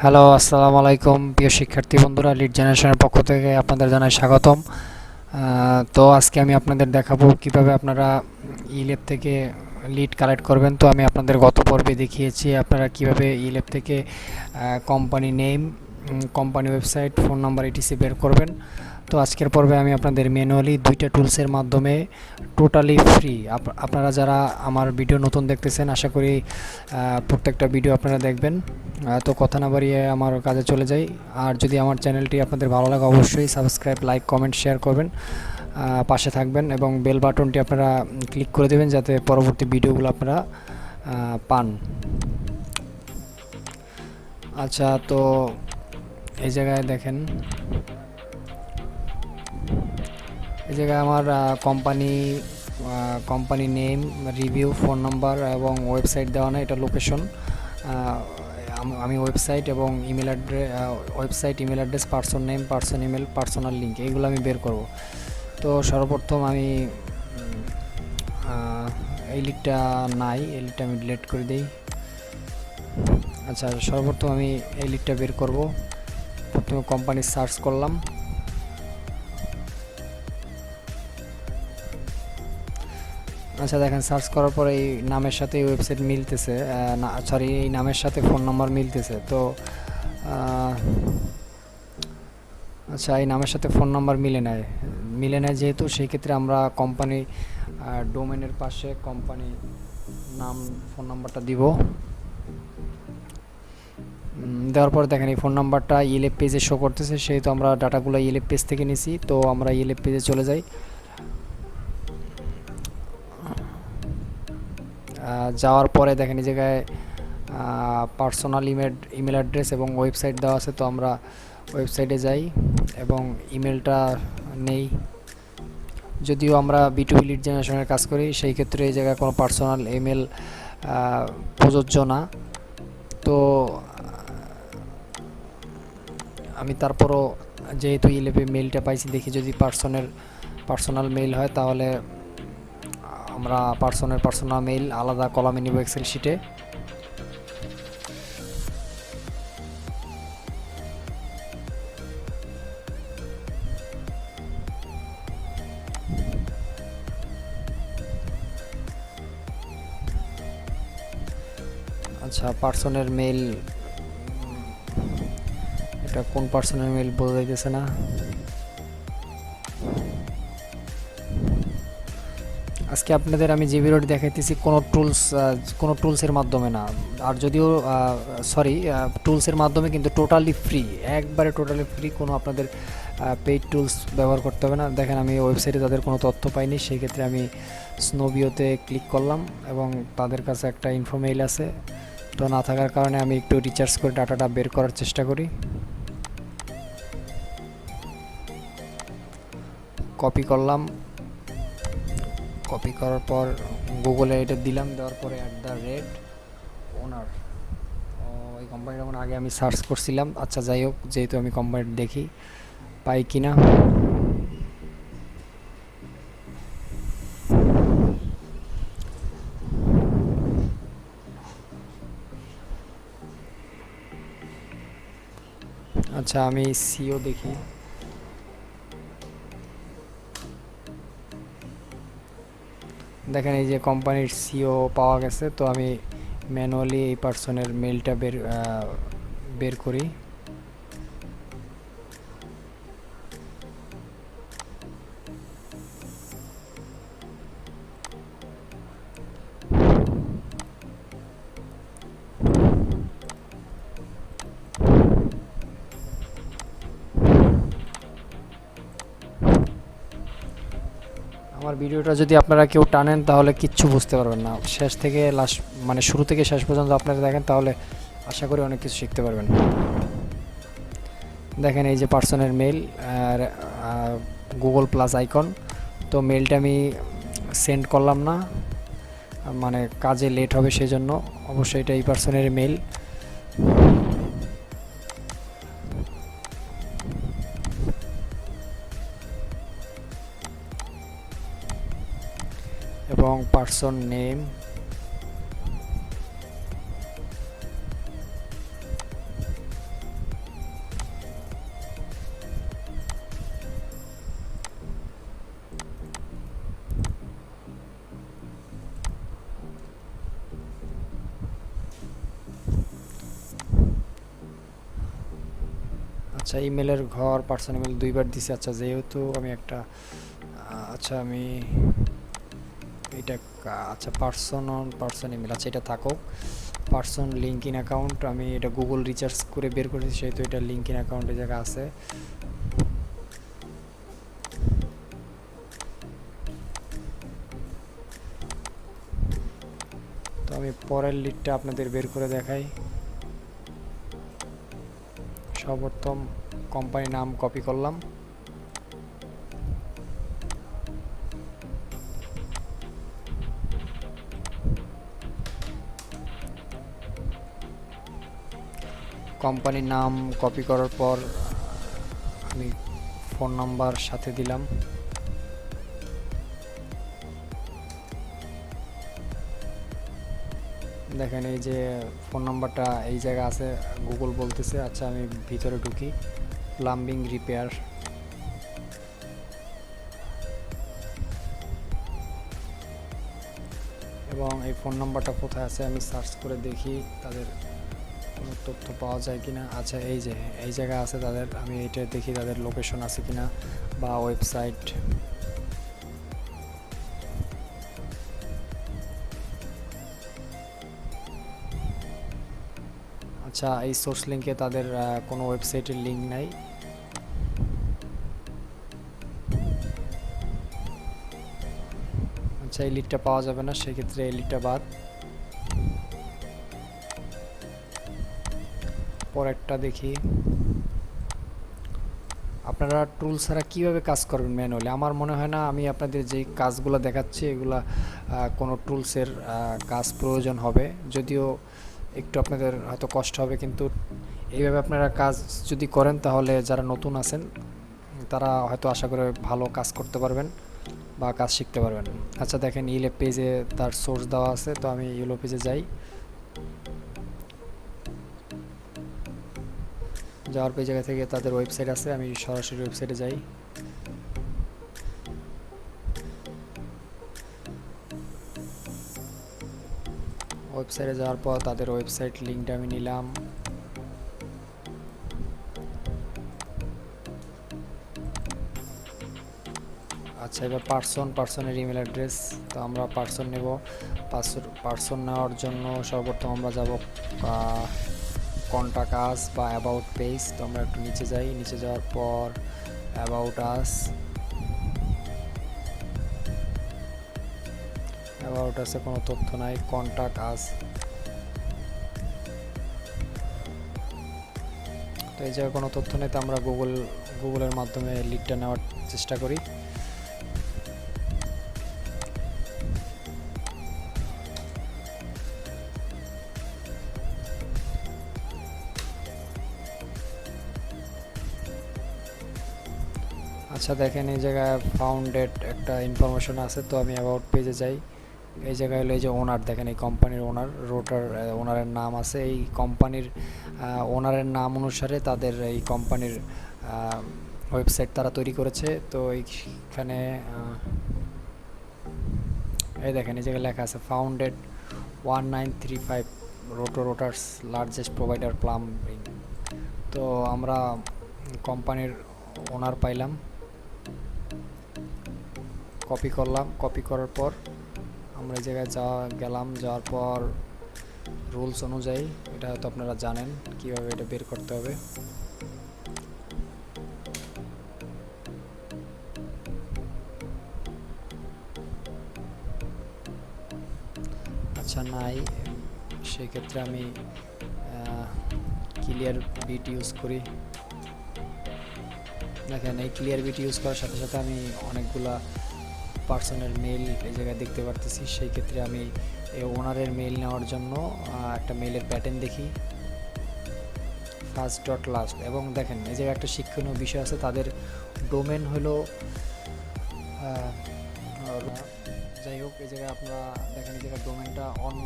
Hello, আসসালামু আলাইকুম প্রিয় শিক্ষার্থী বন্ধুরা, লিড জেনারেশনের পক্ষ থেকে আপনাদের জানাই স্বাগতম। তো আজকে আমি আপনাদের দেখাবো কিভাবে আপনারা ইলেব থেকে লিড কালেক্ট করবেন। তো আমি আপনাদের গত পর্বে দেখিয়েছি আপনারা কিভাবে ইলেব থেকে company name, company website, phone number etc বের করবেন। তো আজকের পর্বে আমি আপনাদের ম্যানুয়ালি দুইটা টুলসের মাধ্যমে টোটালি ফ্রি, আপনারা যারা আমার ভিডিও নতুন দেখতেছেন আশা করি প্রত্যেকটা ভিডিও আপনারা দেখবেন। তো কথা না বাড়িয়ে আমার কাজে চলে যাই। আর যদি আমার চ্যানেলটি আপনাদের ভালো লাগে অবশ্যই সাবস্ক্রাইব, লাইক, কমেন্ট, শেয়ার করবেন, পাশে থাকবেন এবং বেল বাটনটি আপনারা ক্লিক করে দেবেন যাতে পরবর্তী ভিডিওগুলো আপনারা পান। আচ্ছা, তো এই জায়গায় দেখেন, এই জায়গায় আমার company name, review, phone number এবং ওয়েবসাইট দেওয়া না, এটা লোকেশন। আমি ওয়েবসাইট এবং email address, person name, person email, personal link এইগুলো আমি বের করব। তো সর্বপ্রথম আমি এই লিঙ্কটা নাই, এই লিঙ্কটা আমি ডিলিট করে দিই। আচ্ছা, সর্বপ্রথম আমি এই লিঙ্কটা বের করব। প্রথমে কোম্পানি সার্চ করলাম। আচ্ছা দেখেন, সার্চ করার পরে এই নামের সাথে এই ওয়েবসাইট মিলতেছে, সরি এই নামের সাথে ফোন নাম্বার মিলতেছে। তো আচ্ছা, এই নামের সাথে ফোন নাম্বার মিলে নেয় যেহেতু, সেই ক্ষেত্রে আমরা কোম্পানি ডোমেনের পাশে কোম্পানি নাম, ফোন নাম্বারটা দিব। দেওয়ার পর দেখেন এই ফোন নাম্বারটা ইলেব পেজে শো করতেছে, সেহেতু আমরা ডাটাগুলো ইলেব পেজ থেকে নিছি। তো আমরা ইলেব পেজে চলে যাই। যাওয়ার পরে দেখেন এই জায়গায় পার্সোনাল ইমেল অ্যাড্রেস এবং ওয়েবসাইট দেওয়া আছে। তো আমরা ওয়েবসাইটে যাই এবং ইমেলটা নেই। যদিও আমরা B2B লিড জেনারেশনের কাজ করি, সেই ক্ষেত্রে এই জায়গায় কোনো পার্সোনাল ইমেল প্রযোজ্য না। তো আমি তারপরও যেহেতু ইলেবে মেইলটা পাইছি, দেখি যদি পার্সোনাল মেইল হয় তাহলে আমরা পার্সোনাল মেইল আলাদা কলামে নিব এক্সেল শিটে। আচ্ছা, পার্সনের মেইল, এটা কোন পার্সনের মেইল বোঝা যাইতেছে না। আজকে আপনাদের আমি যে ভিডিওটি দেখাইতেছি কোনো টুলসের মাধ্যমে না। আর যদিও টুলসের মাধ্যমে, কিন্তু টোটালি ফ্রি, একবারে টোটালি ফ্রি, কোনো আপনাদের পেইড টুলস ব্যবহার করতে হবে না। দেখেন আমি ওয়েবসাইটে তাদের কোনো তথ্য পাইনি, সেই ক্ষেত্রে আমি স্নোবিওতে ক্লিক করলাম এবং তাদের কাছে একটা ইনফো মেইল আছে। তো না থাকার কারণে আমি একটু রিচার্জ করে ডাটাটা বের করার চেষ্টা করি। কপি করলাম, কপি করার পর গুগলে এটা দিলাম, দেওয়ার পরে @ওনার, ওই কোম্পানিটা মানে আগে আমি সার্চ করছিলাম। আচ্ছা যাই হোক, যেহেতু আমি কোম্পানিটা দেখি পাই কিনা। আচ্ছা, আমি সিও দেখি। দেখেন এই যে কোম্পানির সিও পাওয়া গেছে। তো আমি ম্যানুয়ালি এই পার্সনের মেলটা বের করি। আমার ভিডিওটা যদি আপনারা কেউ টানেন তাহলে কিচ্ছু বুঝতে পারবেন না। শেষ থেকে লাস্ট, মানে শুরু থেকে শেষ পর্যন্ত আপনারা দেখেন, তাহলে আশা করি অনেক কিছু শিখতে পারবেন। দেখেন এই যে পার্সনের মেল, গুগল প্লাস আইকন। তো মেলটা আমি সেন্ড করলাম না, মানে কাজে লেট হবে সেই জন্য। অবশ্যই এটা এই পার্সনের মেল। এবং পার্সন নেম, আচ্ছা, ইমেলের ঘর পার্সোনাল ইমেল দুইবার দিছি। আচ্ছা, যেহেতু আমি একটা আচ্ছা আমি এটা আচ্ছা পার্সন ইমেল, আচ্ছা এটা থাকুক। পার্সন লিঙ্ক ইন অ্যাকাউন্ট, আমি এটা গুগল রিচার্জ করে বের করেছি, সেহেতু এটা লিঙ্ক ইন অ্যাকাউন্টের জায়গা আছে। তো আমি পরের লিডটা আপনাদের বের করে দেখাই। সর্বপ্রথম কোম্পানির নাম কপি করলাম, কোম্পানির নাম কপি করার পর আমি ফোন নাম্বার সাথে দিলাম। দেখেন এই যে ফোন নাম্বারটা এই জায়গা আছে, গুগল বলতেছে। আচ্ছা আমি ভিতরে ঢুকি, প্লাম্বিং রিপেয়ার, এবং এই ফোন নাম্বারটা কোথায় আছে আমি সার্চ করে দেখি তাদের কোনো তথ্য পাওয়া যায় কিনা। আচ্ছা এই যে এই জায়গা আছে তাদের, আমি এটা দেখি তাদের লোকেশন আছে কিনা বা ওয়েবসাইট। আচ্ছা, এই সোর্স লিঙ্কে তাদের কোনো ওয়েবসাইটের লিঙ্ক নাই। আচ্ছা, এই লিডটা পাওয়া যাবে না, সেক্ষেত্রে এই লিডটা বাদ। পরেরটা দেখি। আপনারা টুল ছাড়া কীভাবে কাজ করবেন ম্যানুয়ালি? আমার মনে হয় না আমি আপনাদের যেই কাজগুলো দেখাচ্ছি এগুলা কোনো টুলসের কাজ প্রয়োজন হবে, যদিও একটু আপনাদের হয়তো কষ্ট হবে, কিন্তু এইভাবে আপনারা কাজ যদি করেন তাহলে যারা নতুন আছেন তারা হয়তো আশা করে ভালো কাজ করতে পারবেন বা কাজ শিখতে পারবেন। আচ্ছা দেখেন, ইলেপ পেজে তার সোর্স দেওয়া আছে, তো আমি ইয়েলো পেজে যাই। যাওয়ার পর জায়গা থেকে তাদের ওয়েবসাইট আছে, আমি সরাসরি ওয়েবসাইটে যাই। ওয়েবসাইটে যাওয়ার পর তাদের ওয়েবসাইট লিঙ্কটা আমি নিলাম। আচ্ছা, এবার পার্সনের ইমেল অ্যাড্রেস, তো আমরা পার্সন নেব। পার্সন নেওয়ার জন্য সর্বপ্রথম আমরা যাব কন্টাক্ট আস বা অ্যাবাউট পেজ। তো আমরা একটু নিচে যাই, নিচে যাওয়ার পর অ্যাবাউট আসে কোনো তথ্য নাই। কন্টাক্ট আস, তো এই জায়গায় কোনো তথ্য নেই, তো আমরা গুগলের মাধ্যমে লিডটা নেওয়ার চেষ্টা করি। আচ্ছা দেখেন, এই জায়গায় ফাউন্ডেড একটা ইনফরমেশন আছে, তো আমি অ্যাবাউট পেজে যাই। এই জায়গায় হলো এই যে ওনার, দেখেন এই কোম্পানির ওনার, ওনারের নাম আছে। এই কোম্পানির ওনারের নাম অনুসারে তাদের এই কোম্পানির ওয়েবসাইট তারা তৈরি করেছে। তো এইখানে এই দেখেন এই জায়গায় লেখা আছে ফাউন্ডেড 1935 রোটার্স লার্জেস্ট প্রোভাইডার প্লাম্বিং। তো আমরা কোম্পানির ওনার পাইলাম, কপি করলাম। কপি করার পর আমরা এই জায়গায় যাওয়ার পর রুলস অনুযায়ী, এটা হয়তো আপনারা জানেন কিভাবে এটা বের করতে হবে। আচ্ছা নাই, সেক্ষেত্রে আমি ক্লিয়ার বিট ইউজ করি। দেখেন এই ক্লিয়ার বিট ইউজ করার সাথে সাথে আমি অনেকগুলা পার্সোনাল মেইল এই জায়গায় দেখতে পারতেছি। সেই ক্ষেত্রে আমি এই ওনারের মেইল নেওয়ার জন্য একটা মেইলের প্যাটার্ন দেখি, ফার্স্ট ডট লাস্ট। এবং দেখেন এই জায়গায় একটা শিক্ষণীয় বিষয় আছে, তাদের ডোমেন হলো যাই হোক, এই জায়গায় আপনারা দেখেন এই জায়গায় ডোমেনটা অন্য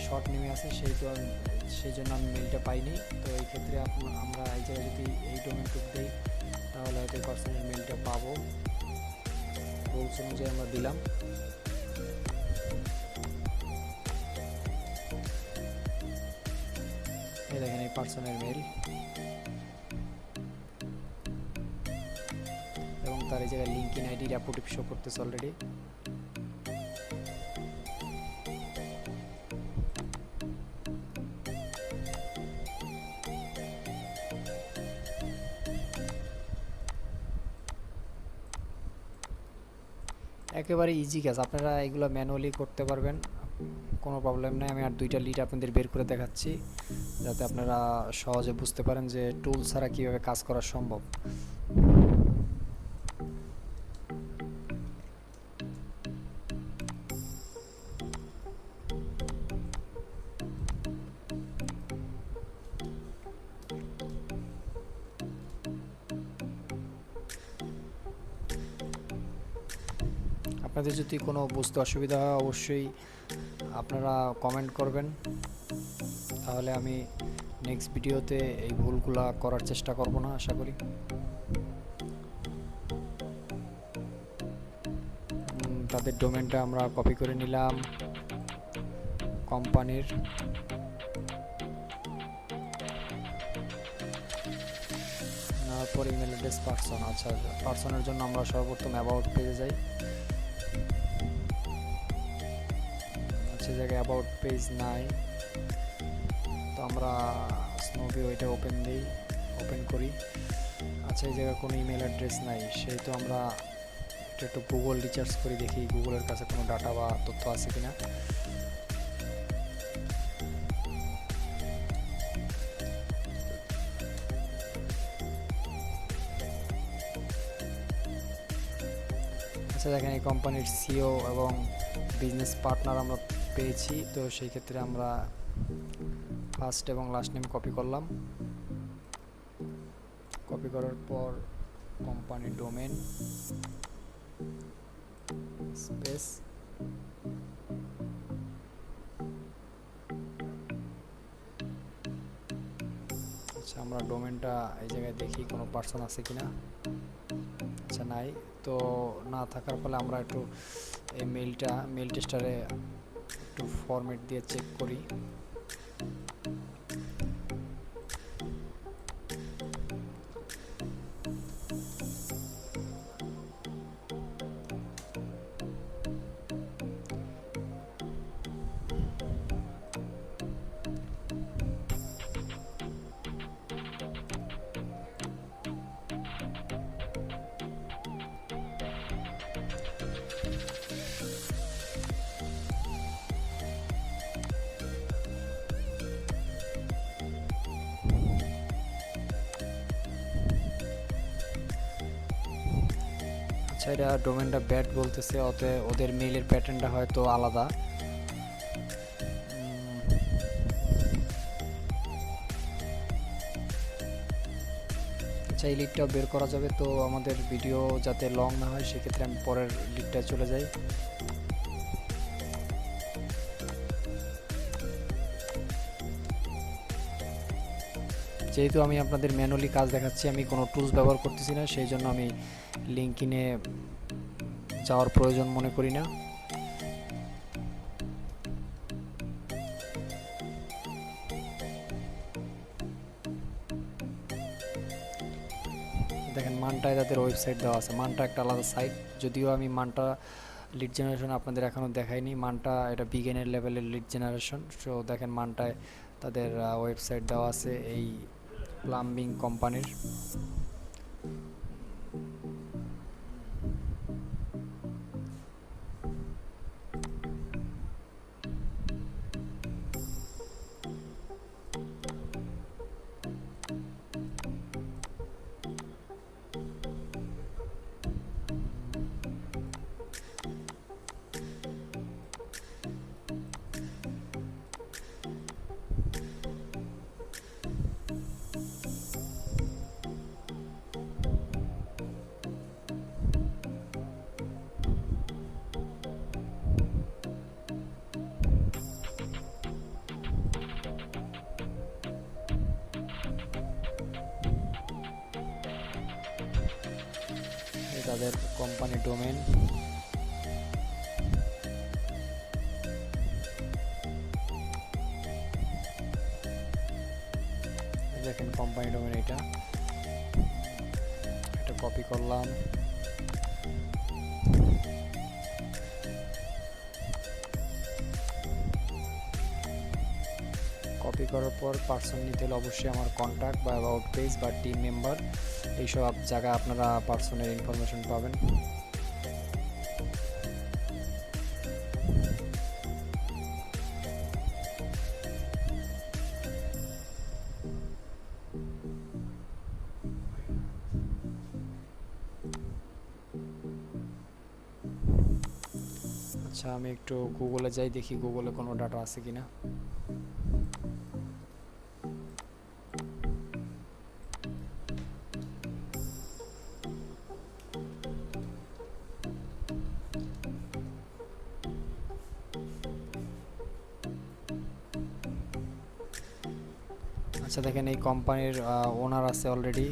শর্ট নেমে আছে, সেই জন্য আমি মেইলটা পাইনি। তো এই ক্ষেত্রে আমরা এই জায়গায় যদি এই ডোমেনটুকু দিই তাহলে হয়তো পার্সোনাল মেইলটা পাবো। রুলস অনুযায়ী আমরা দিলাম। এই দেখেন এই পার্সোনাল মেইল। তার এই জায়গায় লিঙ্ক ইন আইডি রেপুটিভ শো করতেছে অলরেডি। একেবারে ইজি কাজ, আপনারা এগুলো ম্যানুয়ালি করতে পারবেন, কোনো প্রবলেম নেই। আমি আর দুইটা লিড আপনাদের বের করে দেখাচ্ছি যাতে আপনারা সহজে বুঝতে পারেন যে টুল ছাড়া কীভাবে কাজ করা সম্ভব। আপনাদের যদি কোনো বুঝতে অসুবিধা হয় অবশ্যই আপনারা কমেন্ট করবেন, তাহলে আমি নেক্সট ভিডিওতে এই ভুলগুলা করার চেষ্টা করব না, আশা করি। তাদের ডোমেনটা আমরা কপি করে নিলাম কোম্পানির। তারপর ইমেল অ্যাড্রেস পার্সন। আচ্ছা, পার্সনের জন্য আমরা সর্বপ্রথম অ্যাবাউট পেজে যাই। আচ্ছা, জায়গায় অ্যাবাউট পেজ নাই, তো আমরা স্নোভিও এটা ওপেন করি। আচ্ছা, এই জায়গায় কোনো ইমেল অ্যাড্রেস নাই, সেহেতু আমরা এটা একটু গুগল রিসার্চ করি, দেখি গুগলের কাছে কোনো ডাটা বা তথ্য আছে কিনা। আচ্ছা, দেখেন এই কোম্পানির সিও এবং বিজনেস পার্টনার আমরা পেয়েছি, তো সেই ক্ষেত্রে আমরা ফার্স্ট এবং লাস্ট নেম কপি করলাম। কপি করার পর কোম্পানি ডোমেন স্পেস আচ্ছা, আমরা ডোমেনটা এই জায়গায় দেখি কোনো পার্সন আছে কিনা। আচ্ছা, নাই, তো না থাকার ফলে আমরা একটু এই মেল টেস্টারে একটু ফরম্যাট দিয়ে চেক করি। আচ্ছা, এটা ডোমেনটা ব্যাড বলতেছে, ওদের মেইলের প্যাটার্নটা হয়তো আলাদা। আচ্ছা, এই লিডটাও বের করা যাবে, তো আমাদের ভিডিও যাতে লং না হয় সেক্ষেত্রে আমি পরের লিডটা চলে যাই। যেহেতু আমি আপনাদের ম্যানুয়ালি কাজ দেখাচ্ছি, আমি কোনো টুলস ব্যবহার করতেছি না, সেই জন্য আমি লিঙ্কিনে যাওয়ার প্রয়োজন মনে করি না। দেখেন মানটায় তাদের ওয়েবসাইট দেওয়া আছে, মানটা একটা আলাদা সাইট, যদিও আমি মানটা লিড জেনারেশন আপনাদের এখনও দেখাইনি। মানটা এটা বিগিনার লেভেলের লিড জেনারেশন। সো দেখেন মানটায় তাদের ওয়েবসাইট দেওয়া আছে এই প্লাম্বিং কোম্পানির। তাদের কোম্পানি ডোমেন, দেখেন কোম্পানি ডোমেন এটা কপি করলাম। কপি করার পর পার্সন নিতে হলে অবশ্যই আমার কন্ট্যাক্ট বা অ্যাবাউট পেজ বা টিম মেম্বার এইসব জায়গায় আপনারা পার্সনের ইনফরমেশন পাবেন। আচ্ছা, আমি একটু গুগলে যাই, দেখি গুগলে কোনো ডাটা আছে কিনা। আচ্ছা দেখেন, এই কোম্পানির ওনার আছে অলরেডি।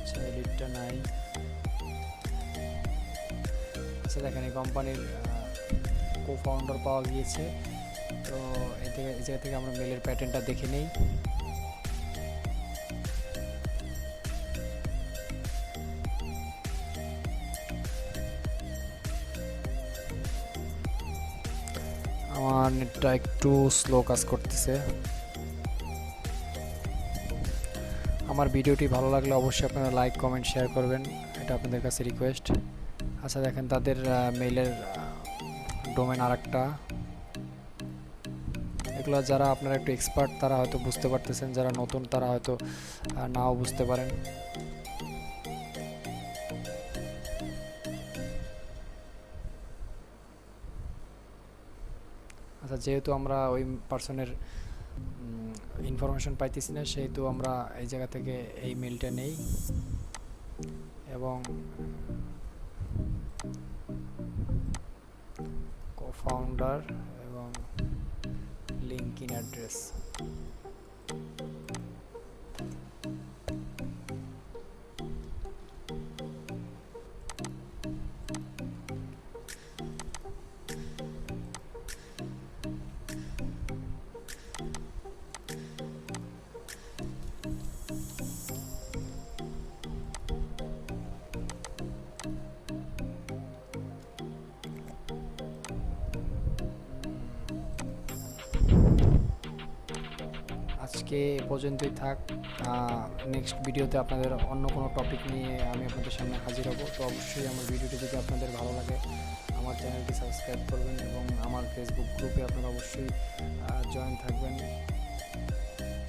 আচ্ছা, লিডটা নাই। আচ্ছা দেখেন, এই কোম্পানির কো ফাউন্ডার পাওয়া গিয়েছে। তো এই জায়গা থেকে আমরা মেলের প্যাটার্নটা দেখে নেই। আমার নেটটা একটু স্লো কাজ করতেছে। আমার ভিডিওটি ভালো লাগলে অবশ্যই আপনারা লাইক কমেন্ট শেয়ার করবেন, এটা আপনাদের কাছে রিকোয়েস্ট। আচ্ছা দেখেন, তাদের মেইলের ডোমেন আরেকটা। এগুলো যারা আপনারা একটু এক্সপার্ট তারা হয়তো বুঝতে পারতেছেন, যারা নতুন তারা হয়তো নাও বুঝতে পারেন। আচ্ছা, যেহেতু আমরা ওই পার্সনের ইনফরমেশন পাইতেছি না, সেহেতু আমরা এই জায়গা থেকে এই মেলটা নেই এবং co-founder এবং লিঙ্ক ইন অ্যাড্রেস। আজকে এ পর্যন্তই থাক। নেক্সট ভিডিওতে আপনাদের অন্য কোনো টপিক নিয়ে আমি আপনাদের সামনে হাজির হব। তো অবশ্যই আমার ভিডিওটি যদি আপনাদের ভালো লাগে আমার চ্যানেলটি সাবস্ক্রাইব করবেন এবং আমার ফেসবুক গ্রুপে আপনারা অবশ্যই জয়েন থাকবেন।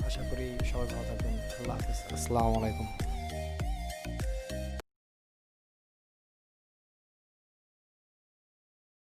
আশা করি সবাই ভালো থাকবেন। আল্লাহ হাফেজ, আসসালামু আলাইকুম।